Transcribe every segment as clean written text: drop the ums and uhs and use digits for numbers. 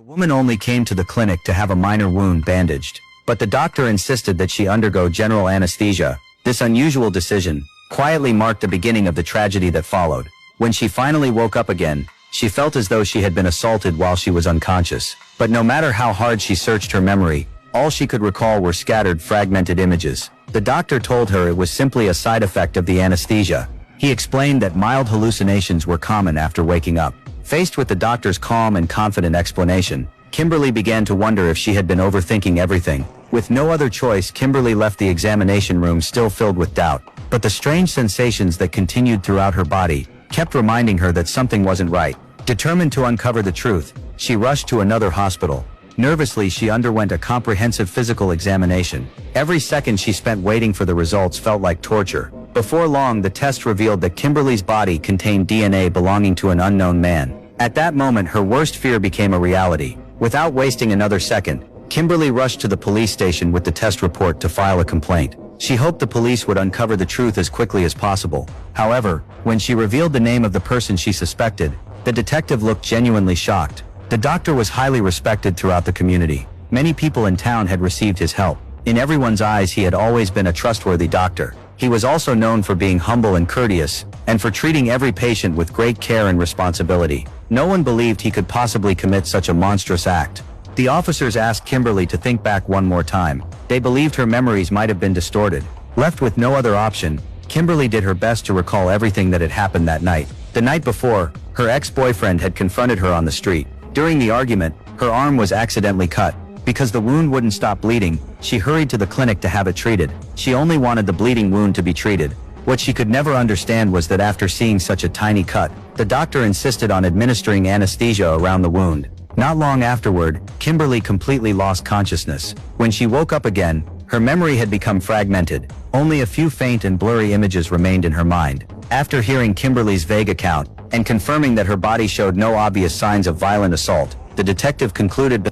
The woman only came to the clinic to have a minor wound bandaged, but the doctor insisted that she undergo general anesthesia. This unusual decision quietly marked the beginning of the tragedy that followed. When she finally woke up again, she felt as though she had been assaulted while she was unconscious. But no matter how hard she searched her memory, all she could recall were scattered, fragmented images. The doctor told her it was simply a side effect of the anesthesia. He explained that mild hallucinations were common after waking up. Faced with the doctor's calm and confident explanation, Kimberly began to wonder if she had been overthinking everything. With no other choice, Kimberly left the examination room still filled with doubt. But the strange sensations that continued throughout her body kept reminding her that something wasn't right. Determined to uncover the truth, she rushed to another hospital. Nervously, she underwent a comprehensive physical examination. Every second she spent waiting for the results felt like torture. Before long, the test revealed that Kimberly's body contained DNA belonging to an unknown man. At that moment, her worst fear became a reality. Without wasting another second, Kimberly rushed to the police station with the test report to file a complaint. She hoped the police would uncover the truth as quickly as possible. However, when she revealed the name of the person she suspected, the detective looked genuinely shocked. The doctor was highly respected throughout the community. Many people in town had received his help. In everyone's eyes, he had always been a trustworthy doctor. He was also known for being humble and courteous, and for treating every patient with great care and responsibility. No one believed he could possibly commit such a monstrous act. The officers asked Kimberly to think back one more time. They believed her memories might have been distorted. Left with no other option, Kimberly did her best to recall everything that had happened that night. The night before, her ex-boyfriend had confronted her on the street. During the argument, her arm was accidentally cut. Because the wound wouldn't stop bleeding, she hurried to the clinic to have it treated. She only wanted the bleeding wound to be treated. What she could never understand was that after seeing such a tiny cut, the doctor insisted on administering anesthesia around the wound. Not long afterward, Kimberly completely lost consciousness. When she woke up again, her memory had become fragmented. Only a few faint and blurry images remained in her mind. After hearing Kimberly's vague account, and confirming that her body showed no obvious signs of violent assault, the detective concluded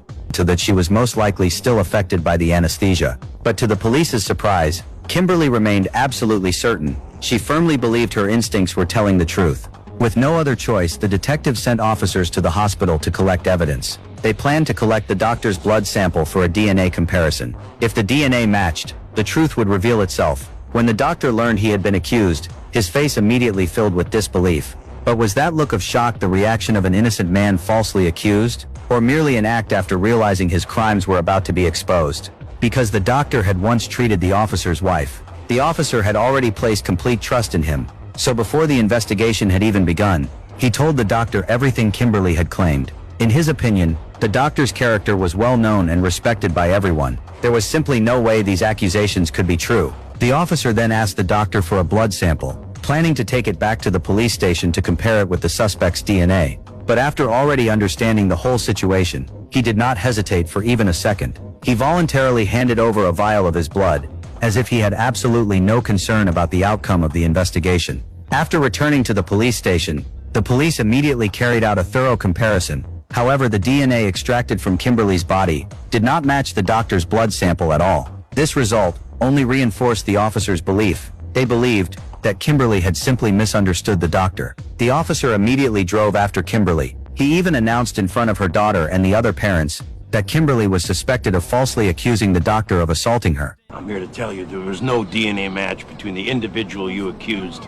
that she was most likely still affected by the anesthesia. But to the police's surprise, Kimberly remained absolutely certain. She firmly believed her instincts were telling the truth. With no other choice, the detective sent officers to the hospital to collect evidence. They planned to collect the doctor's blood sample for a DNA comparison. If the DNA matched, the truth would reveal itself. When the doctor learned he had been accused, his face immediately filled with disbelief. But was that look of shock the reaction of an innocent man falsely accused, or merely an act after realizing his crimes were about to be exposed? Because the doctor had once treated the officer's wife, the officer had already placed complete trust in him. So before the investigation had even begun, he told the doctor everything Kimberly had claimed. In his opinion, the doctor's character was well known and respected by everyone. There was simply no way these accusations could be true. The officer then asked the doctor for a blood sample, planning to take it back to the police station to compare it with the suspect's DNA. But after already understanding the whole situation, he did not hesitate for even a second. He voluntarily handed over a vial of his blood, as if he had absolutely no concern about the outcome of the investigation. After returning to the police station, the police immediately carried out a thorough comparison. However, the DNA extracted from Kimberly's body did not match the doctor's blood sample at all. This result only reinforced the officers' belief. They believed that Kimberly had simply misunderstood the doctor. The officer immediately drove after Kimberly. He even announced in front of her daughter and the other parents that Kimberly was suspected of falsely accusing the doctor of assaulting her. I'm here to tell you there was no DNA match between the individual you accused.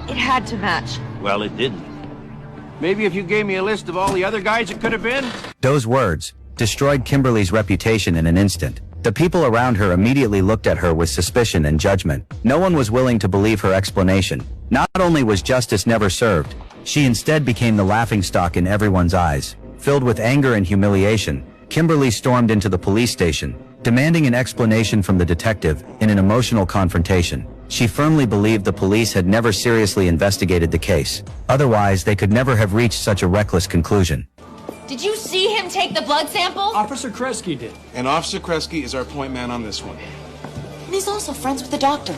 It had to match. Well, it didn't. Maybe if you gave me a list of all the other guys it could have been? Those words destroyed Kimberly's reputation in an instant. The people around her immediately looked at her with suspicion and judgment. No one was willing to believe her explanation. Not only was justice never served, she instead became the laughingstock in everyone's eyes. Filled with anger and humiliation, Kimberly stormed into the police station, demanding an explanation from the detective in an emotional confrontation. She firmly believed the police had never seriously investigated the case. Otherwise, they could never have reached such a reckless conclusion. Did you see him take the blood sample? Officer Kresge did. And Officer Kresge is our point man on this one. And he's also friends with the doctor.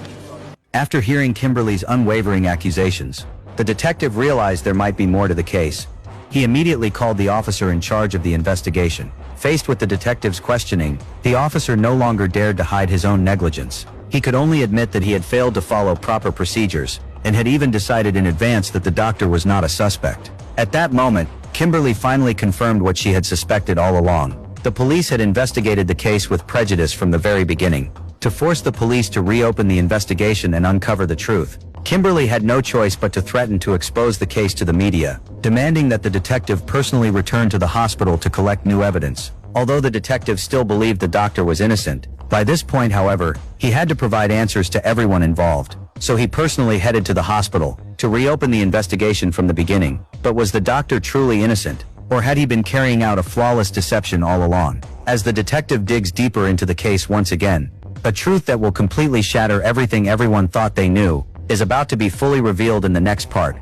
After hearing Kimberly's unwavering accusations, the detective realized there might be more to the case. He immediately called the officer in charge of the investigation. Faced with the detective's questioning, the officer no longer dared to hide his own negligence. He could only admit that he had failed to follow proper procedures, and had even decided in advance that the doctor was not a suspect. At that moment, Kimberly finally confirmed what she had suspected all along. The police had investigated the case with prejudice from the very beginning. To force the police to reopen the investigation and uncover the truth, Kimberly had no choice but to threaten to expose the case to the media, demanding that the detective personally return to the hospital to collect new evidence. Although the detective still believed the doctor was innocent, by this point, however, he had to provide answers to everyone involved. So he personally headed to the hospital to reopen the investigation from the beginning. But was the doctor truly innocent, or had he been carrying out a flawless deception all along? As the detective digs deeper into the case once again, a truth that will completely shatter everything everyone thought they knew is about to be fully revealed in the next part.